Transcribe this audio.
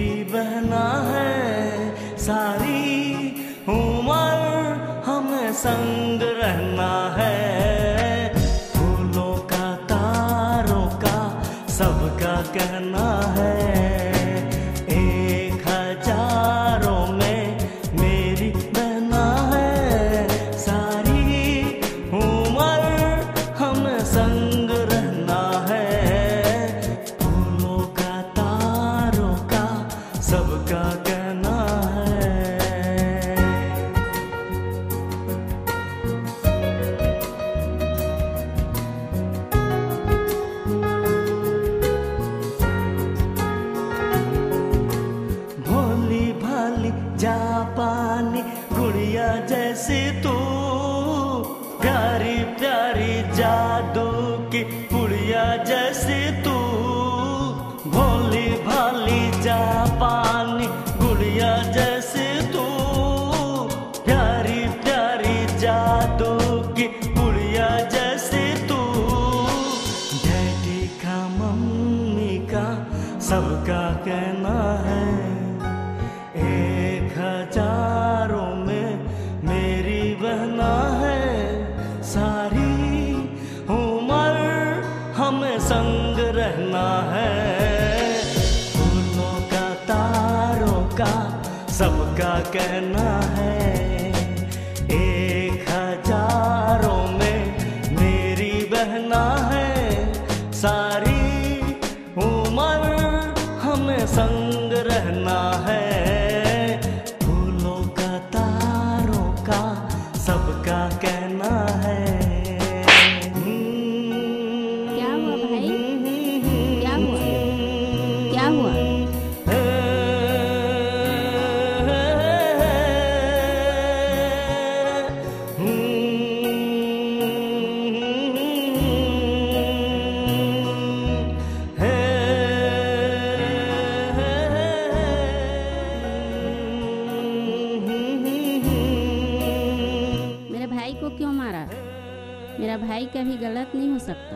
मेरी बहना है, सारी उम्र हमें संग रहना है। फूलों का तारों का सबका कहना है, 1000 में मेरी बहना है, सारी उम्र हमें संग रहना है। फूलों का तारों का सबका कहना है। भोली भाली जापानी गुड़िया जैसी तू, प्यारी प्यारी जादू की गुड़िया जैसी तू। भोली भाली जापानी गुड़िया जैसी तू, प्यारी प्यारी जादू की गुड़िया जैसी तू। डैडी का मम्मी का सबका कहना है, 1000 में मेरी बहना है, सारी उम्र हमें संग रहना है। फूलों का तारों का सबका कहना है, 1000 में मेरी बहना है, सारी उम्र हमें संग रहना है। फूलों का तारों का सबका कहना है। क्या हुआ भाई? क्या हुआ? क्या हुआ? मेरे भाई को क्यों मारा? मेरा भाई कभी गलत नहीं हो सकता।